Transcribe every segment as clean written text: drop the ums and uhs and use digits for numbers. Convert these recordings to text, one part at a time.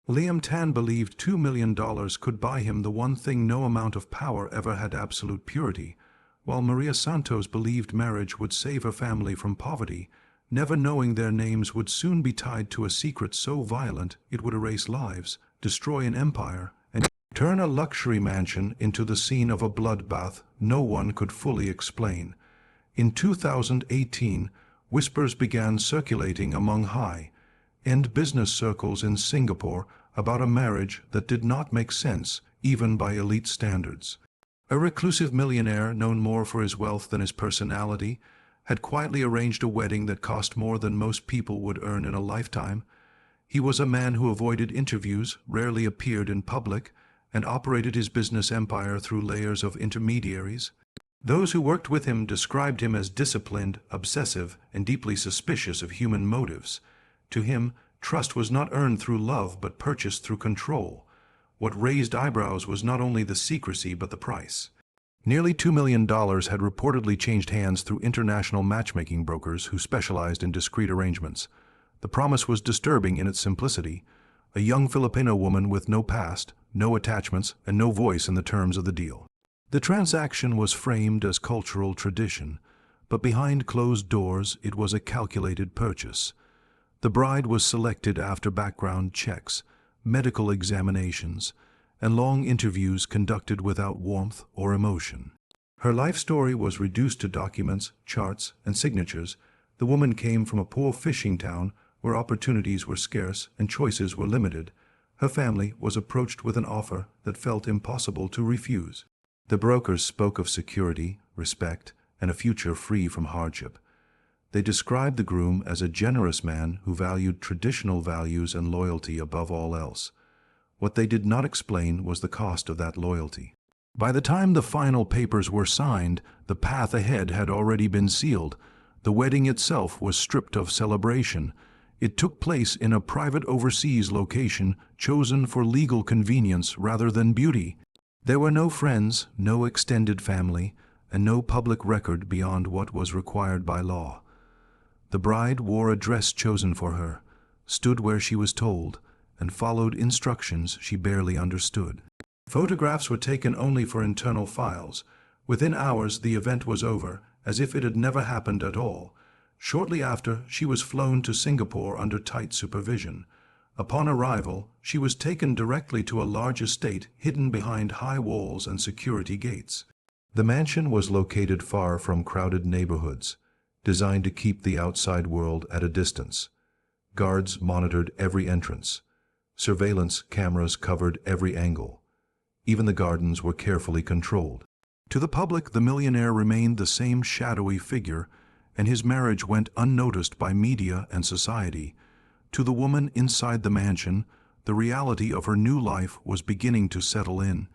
Liam Tan believed $2 million could buy him the one thing no amount of power ever had: absolute purity, while Maria Santos believed marriage would save her family from poverty, never knowing their names would soon be tied to a secret so violent it would erase lives, destroy an empire, and turn a luxury mansion into the scene of a bloodbath no one could fully explain. In 2018, whispers began circulating among high-end business circles in Singapore about a marriage that did not make sense, even by elite standards. A reclusive millionaire, known more for his wealth than his personality, had quietly arranged a wedding that cost more than most people would earn in a lifetime. He was a man who avoided interviews, rarely appeared in public, and operated his business empire through layers of intermediaries. Those who worked with him described him as disciplined, obsessive, and deeply suspicious of human motives. To him, trust was not earned through love but purchased through control. What raised eyebrows was not only the secrecy but the price. Nearly $2 million had reportedly changed hands through international matchmaking brokers who specialized in discreet arrangements. The promise was disturbing in its simplicity: a young Filipino woman with no past, no attachments, and no voice in the terms of the deal. The transaction was framed as cultural tradition, but behind closed doors it was a calculated purchase. The bride was selected after background checks, medical examinations, and long interviews conducted without warmth or emotion. Her life story was reduced to documents, charts, and signatures. The woman came from a poor fishing town where opportunities were scarce and choices were limited. Her family was approached with an offer that felt impossible to refuse. The brokers spoke of security, respect, and a future free from hardship. They described the groom as a generous man who valued traditional values and loyalty above all else. What they did not explain was the cost of that loyalty. By the time the final papers were signed, the path ahead had already been sealed. The wedding itself was stripped of celebration. It took place in a private overseas location chosen for legal convenience rather than beauty. There were no friends, no extended family, and no public record beyond what was required by law. The bride wore a dress chosen for her, stood where she was told, and followed instructions she barely understood. Photographs were taken only for internal files. Within hours the event was over, as if it had never happened at all. Shortly after, she was flown to Singapore under tight supervision. Upon arrival, she was taken directly to a large estate hidden behind high walls and security gates. The mansion was located far from crowded neighborhoods, designed to keep the outside world at a distance. Guards monitored every entrance. Surveillance cameras covered every angle. Even the gardens were carefully controlled. To the public, the millionaire remained the same shadowy figure, and his marriage went unnoticed by media and society. To the woman inside the mansion, the reality of her new life was beginning to settle in.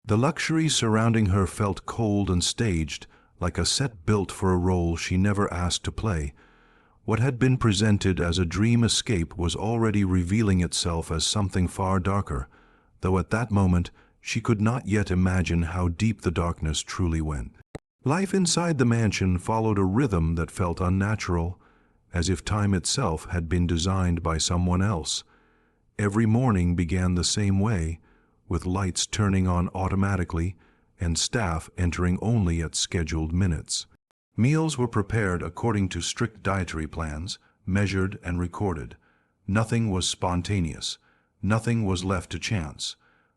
The luxury surrounding her felt cold and staged, like a set built for a role she never asked to play. What had been presented as a dream escape was already revealing itself as something far darker, though at that moment she could not yet imagine how deep the darkness truly went. Life inside the mansion followed a rhythm that felt unnatural, as if time itself had been designed by someone else. Every morning began the same way, with lights turning on automatically and staff entering only at scheduled minutes. Meals were prepared according to strict dietary plans, measured and recorded. Nothing was spontaneous. Nothing was left to chance.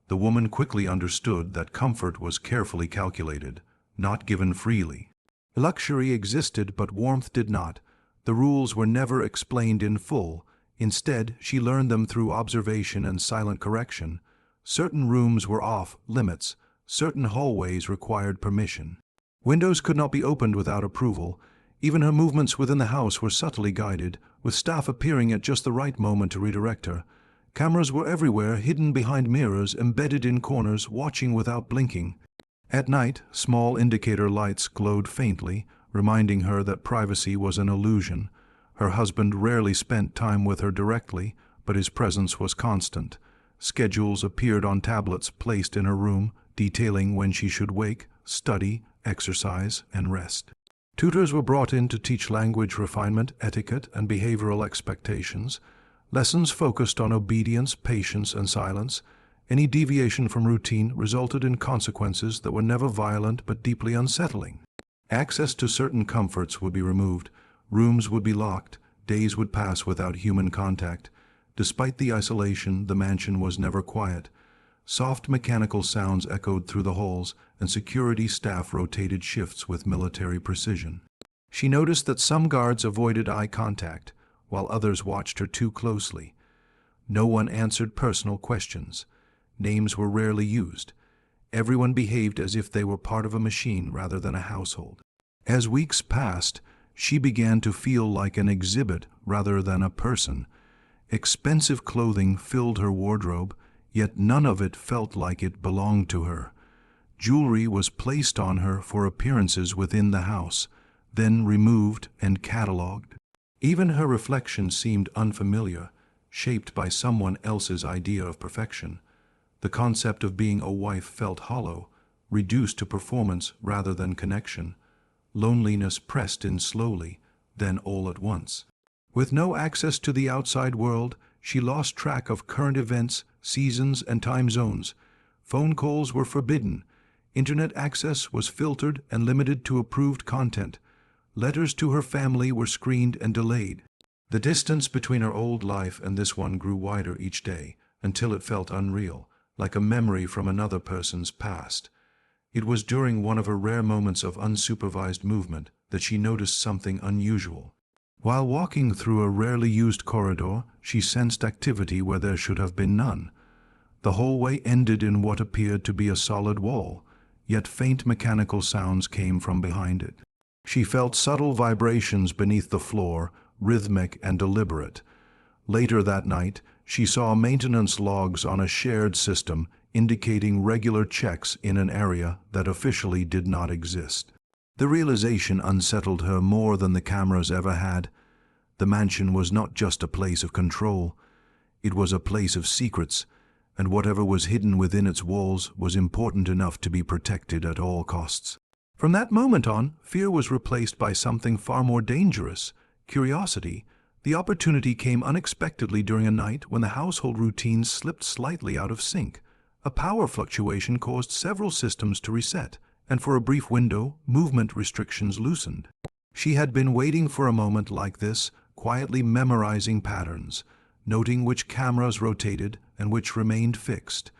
The woman quickly understood that comfort was carefully calculated, not given freely. Luxury existed, but warmth did not. The rules were never explained in full. Instead, she learned them through observation and silent correction. Certain rooms were off limits. Certain hallways required permission. Windows could not be opened without approval. Even her movements within the house were subtly guided, with staff appearing at just the right moment to redirect her. Cameras were everywhere, hidden behind mirrors, embedded in corners, watching without blinking. At night, small indicator lights glowed faintly, reminding her that privacy was an illusion. Her husband rarely spent time with her directly, but his presence was constant. Schedules appeared on tablets placed in her room, detailing when she should wake, study, exercise, and rest. Tutors were brought in to teach language refinement, etiquette, and behavioral expectations. Lessons focused on obedience, patience, and silence. Any deviation from routine resulted in consequences that were never violent but deeply unsettling. Access to certain comforts would be removed, rooms would be locked, days would pass without human contact. Despite the isolation, the mansion was never quiet. Soft mechanical sounds echoed through the halls, and security staff rotated shifts with military precision. She noticed that some guards avoided eye contact, while others watched her too closely. No one answered personal questions. Names were rarely used. Everyone behaved as if they were part of a machine rather than a household. As weeks passed, she began to feel like an exhibit rather than a person. Expensive clothing filled her wardrobe, yet none of it felt like it belonged to her. Jewelry was placed on her for appearances within the house, then removed and catalogued. Even her reflection seemed unfamiliar, shaped by someone else's idea of perfection. The concept of being a wife felt hollow, reduced to performance rather than connection. Loneliness pressed in slowly, then all at once. With no access to the outside world, she lost track of current events, seasons, and time zones. Phone calls were forbidden. Internet access was filtered and limited to approved content. Letters to her family were screened and delayed. The distance between her old life and this one grew wider each day, until it felt unreal, like a memory from another person's past. It was during one of her rare moments of unsupervised movement that she noticed something unusual. While walking through a rarely used corridor, she sensed activity where there should have been none. The hallway ended in what appeared to be a solid wall, yet faint mechanical sounds came from behind it. She felt subtle vibrations beneath the floor, rhythmic and deliberate. Later that night, she saw maintenance logs on a shared system indicating regular checks in an area that officially did not exist. The realization unsettled her more than the cameras ever had. The mansion was not just a place of control. It was a place of secrets, and whatever was hidden within its walls was important enough to be protected at all costs. From that moment on, fear was replaced by something far more dangerous, curiosity. The opportunity came unexpectedly during a night when the household routines slipped slightly out of sync. A power fluctuation caused several systems to reset, and for a brief window, movement restrictions loosened. She had been waiting for a moment like this, quietly memorizing patterns, noting which cameras rotated and which remained fixed.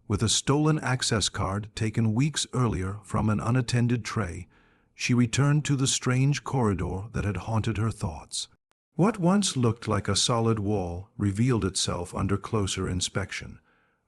With a stolen access card taken weeks earlier from an unattended tray, she returned to the strange corridor that had haunted her thoughts. What once looked like a solid wall revealed itself under closer inspection.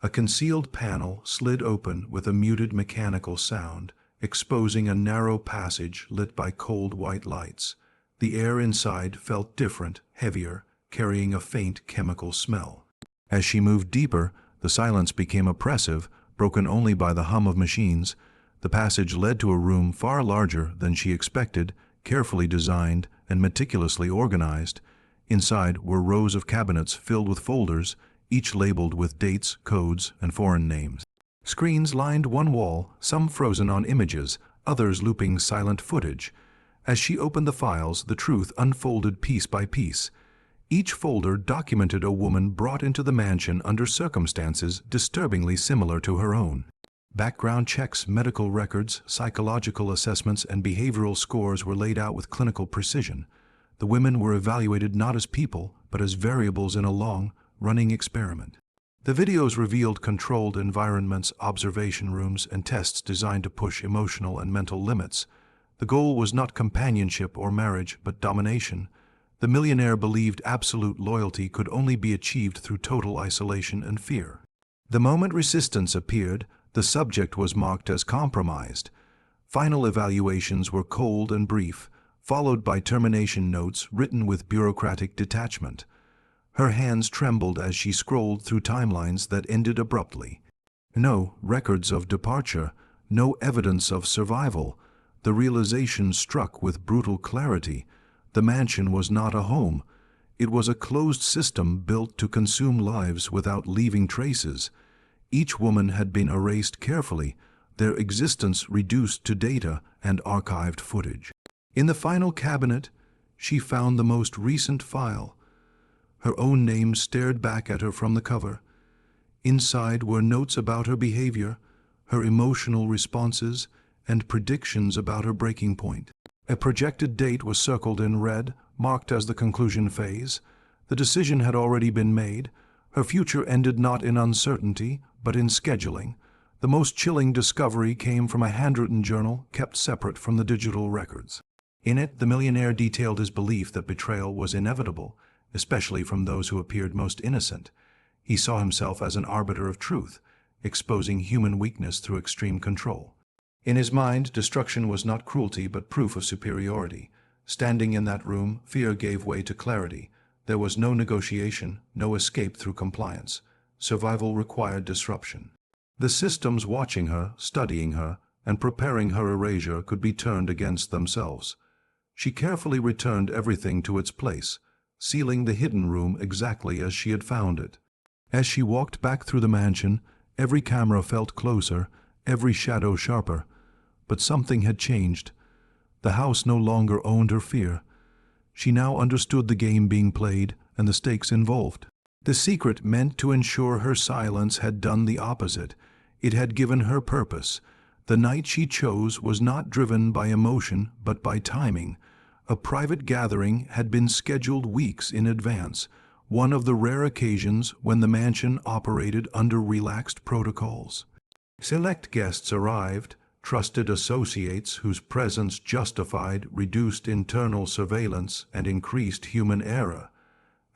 A concealed panel slid open with a muted mechanical sound, exposing a narrow passage lit by cold white lights. The air inside felt different, heavier, carrying a faint chemical smell. As she moved deeper, the silence became oppressive, broken only by the hum of machines. The passage led to a room far larger than she expected, carefully designed and meticulously organized. Inside were rows of cabinets filled with folders, each labeled with dates, codes, and foreign names. Screens lined one wall, some frozen on images, others looping silent footage. As she opened the files, the truth unfolded piece by piece. Each folder documented a woman brought into the mansion under circumstances disturbingly similar to her own. Background checks, medical records, psychological assessments, and behavioral scores were laid out with clinical precision. The women were evaluated not as people, but as variables in a long, running experiment. The videos revealed controlled environments, observation rooms, and tests designed to push emotional and mental limits. The goal was not companionship or marriage, but domination. The millionaire believed absolute loyalty could only be achieved through total isolation and fear. The moment resistance appeared, the subject was marked as compromised. Final evaluations were cold and brief, followed by termination notes written with bureaucratic detachment. Her hands trembled as she scrolled through timelines that ended abruptly. No records of departure, no evidence of survival. The realization struck with brutal clarity. The mansion was not a home. It was a closed system built to consume lives without leaving traces. Each woman had been erased carefully, their existence reduced to data and archived footage. In the final cabinet, she found the most recent file. Her own name stared back at her from the cover. Inside were notes about her behavior, her emotional responses, and predictions about her breaking point. A projected date was circled in red, marked as the conclusion phase. The decision had already been made. Her future ended not in uncertainty, but in scheduling. The most chilling discovery came from a handwritten journal kept separate from the digital records. In it, the millionaire detailed his belief that betrayal was inevitable, especially from those who appeared most innocent. He saw himself as an arbiter of truth, exposing human weakness through extreme control. In his mind, destruction was not cruelty but proof of superiority. Standing in that room, fear gave way to clarity. There was no negotiation, no escape through compliance. Survival required disruption. The systems watching her, studying her, and preparing her erasure could be turned against themselves. She carefully returned everything to its place, sealing the hidden room exactly as she had found it. As she walked back through the mansion, every camera felt closer, every shadow sharper. But something had changed. The house no longer owned her fear. She now understood the game being played and the stakes involved. The secret meant to ensure her silence had done the opposite. It had given her purpose. The night she chose was not driven by emotion but by timing. A private gathering had been scheduled weeks in advance, one of the rare occasions when the mansion operated under relaxed protocols. Select guests arrived, trusted associates whose presence justified reduced internal surveillance and increased human error.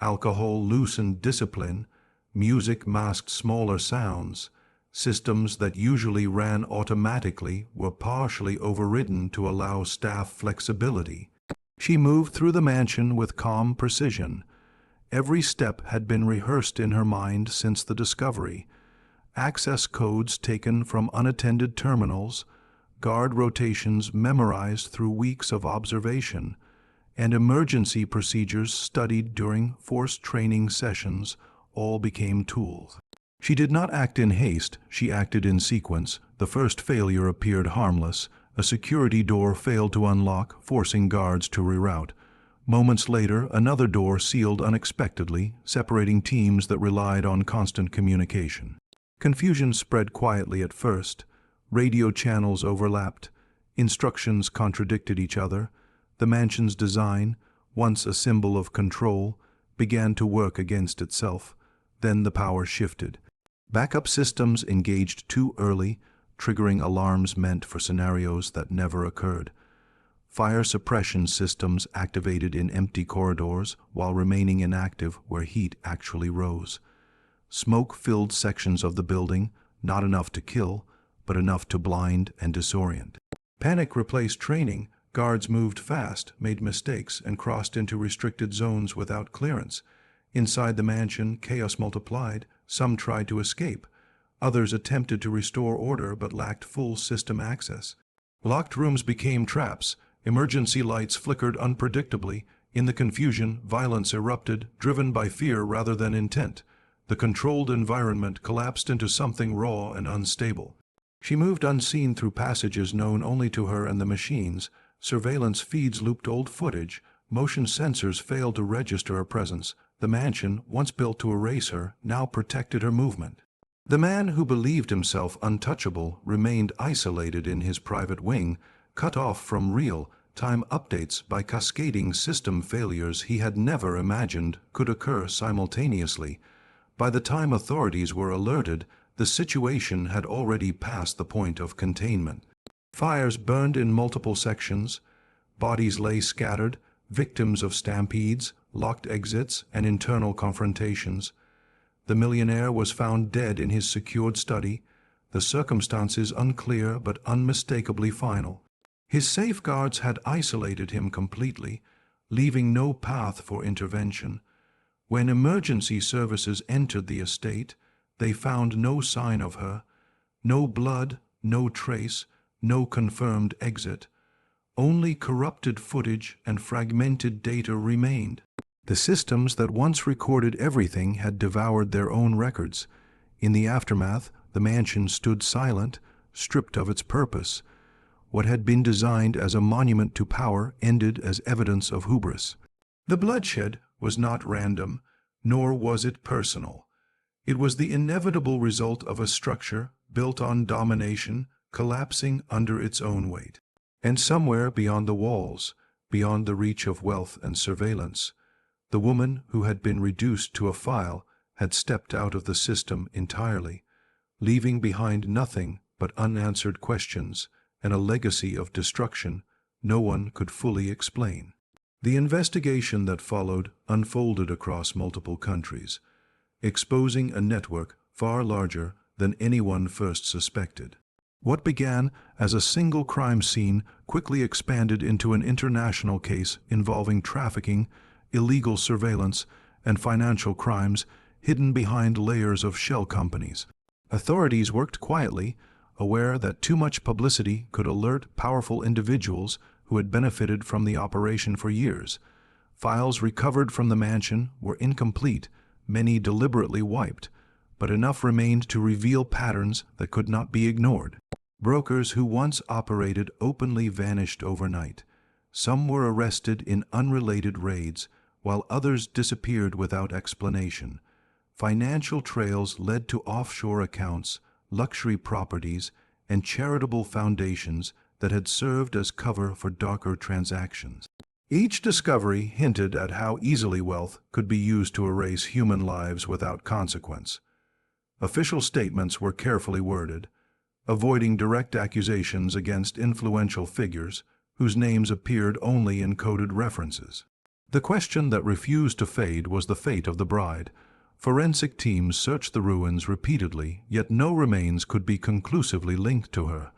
Alcohol loosened discipline, music masked smaller sounds. Systems that usually ran automatically were partially overridden to allow staff flexibility. She moved through the mansion with calm precision. Every step had been rehearsed in her mind since the discovery. Access codes taken from unattended terminals, guard rotations memorized through weeks of observation, and emergency procedures studied during forced training sessions all became tools. She did not act in haste, she acted in sequence. The first failure appeared harmless. A security door failed to unlock, forcing guards to reroute. Moments later, another door sealed unexpectedly, separating teams that relied on constant communication. Confusion spread quietly at first. Radio channels overlapped. Instructions contradicted each other. The mansion's design, once a symbol of control, began to work against itself. Then the power shifted. Backup systems engaged too early, triggering alarms meant for scenarios that never occurred. Fire suppression systems activated in empty corridors while remaining inactive where heat actually rose. Smoke filled sections of the building, not enough to kill, but enough to blind and disorient. Panic replaced training. Guards moved fast, made mistakes, and crossed into restricted zones without clearance. Inside the mansion, chaos multiplied. Some tried to escape. Others attempted to restore order but lacked full system access. Locked rooms became traps. Emergency lights flickered unpredictably. In the confusion, violence erupted, driven by fear rather than intent. The controlled environment collapsed into something raw and unstable. She moved unseen through passages known only to her and the machines. Surveillance feeds looped old footage. Motion sensors failed to register her presence. The mansion, once built to erase her, now protected her movement. The man who believed himself untouchable remained isolated in his private wing, cut off from real-time updates by cascading system failures he had never imagined could occur simultaneously. By the time authorities were alerted, the situation had already passed the point of containment. Fires burned in multiple sections. Bodies lay scattered, victims of stampedes, locked exits, and internal confrontations. The millionaire was found dead in his secured study, the circumstances unclear but unmistakably final. His safeguards had isolated him completely, leaving no path for intervention. When emergency services entered the estate, they found no sign of her, no blood, no trace, no confirmed exit. Only corrupted footage and fragmented data remained. The systems that once recorded everything had devoured their own records. In the aftermath, the mansion stood silent, stripped of its purpose. What had been designed as a monument to power ended as evidence of hubris. The bloodshed was not random. nor was it personal. It was the inevitable result of a structure built on domination, collapsing under its own weight. And somewhere beyond the walls, beyond the reach of wealth and surveillance, the woman who had been reduced to a file had stepped out of the system entirely, leaving behind nothing but unanswered questions and a legacy of destruction no one could fully explain. The investigation that followed unfolded across multiple countries, exposing a network far larger than anyone first suspected. What began as a single crime scene quickly expanded into an international case involving trafficking, illegal surveillance, and financial crimes hidden behind layers of shell companies. Authorities worked quietly, aware that too much publicity could alert powerful individuals who had benefited from the operation for years. Files recovered from the mansion were incomplete, many deliberately wiped, but enough remained to reveal patterns that could not be ignored. Brokers who once operated openly vanished overnight. Some were arrested in unrelated raids, while others disappeared without explanation. Financial trails led to offshore accounts, luxury properties, and charitable foundations that had served as cover for darker transactions. Each discovery hinted at how easily wealth could be used to erase human lives without consequence. Official statements were carefully worded, avoiding direct accusations against influential figures whose names appeared only in coded references. The question that refused to fade was the fate of the bride. Forensic teams searched the ruins repeatedly, yet no remains could be conclusively linked to her.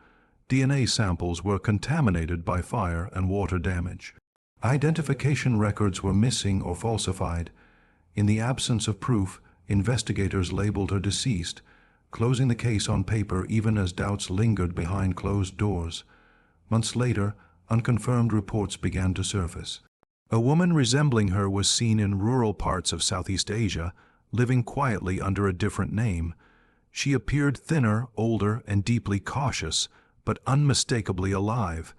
DNA samples were contaminated by fire and water damage. Identification records were missing or falsified. In the absence of proof, investigators labeled her deceased, closing the case on paper even as doubts lingered behind closed doors. Months later, unconfirmed reports began to surface. A woman resembling her was seen in rural parts of Southeast Asia, living quietly under a different name. She appeared thinner, older, and deeply cautious, but unmistakably alive.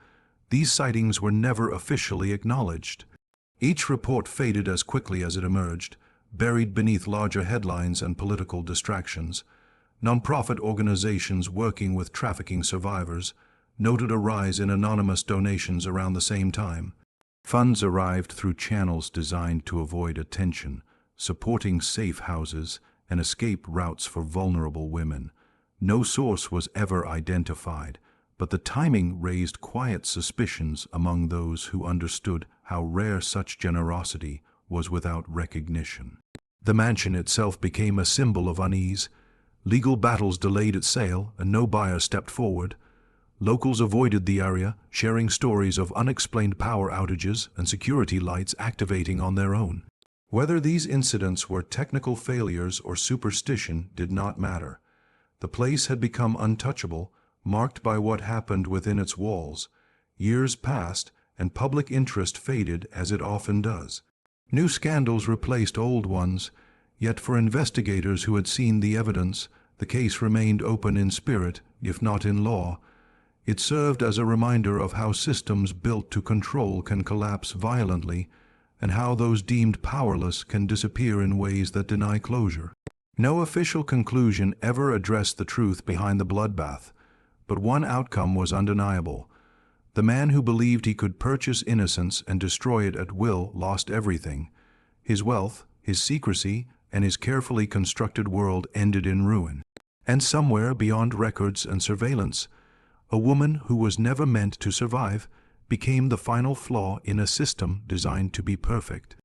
These sightings were never officially acknowledged. Each report faded as quickly as it emerged, buried beneath larger headlines and political distractions. Nonprofit organizations working with trafficking survivors noted a rise in anonymous donations around the same time. Funds arrived through channels designed to avoid attention, supporting safe houses and escape routes for vulnerable women. No source was ever identified, but the timing raised quiet suspicions among those who understood how rare such generosity was without recognition. The mansion itself became a symbol of unease. Legal battles delayed its sale, and no buyer stepped forward. Locals avoided the area, sharing stories of unexplained power outages and security lights activating on their own. Whether these incidents were technical failures or superstition did not matter. The place had become untouchable, marked by what happened within its walls. Years passed, and public interest faded as it often does. New scandals replaced old ones, yet for investigators who had seen the evidence, the case remained open in spirit, if not in law. It served as a reminder of how systems built to control can collapse violently, and how those deemed powerless can disappear in ways that deny closure. No official conclusion ever addressed the truth behind the bloodbath, but one outcome was undeniable. The man who believed he could purchase innocence and destroy it at will lost everything. His wealth, his secrecy, and his carefully constructed world ended in ruin. And somewhere beyond records and surveillance, a woman who was never meant to survive became the final flaw in a system designed to be perfect.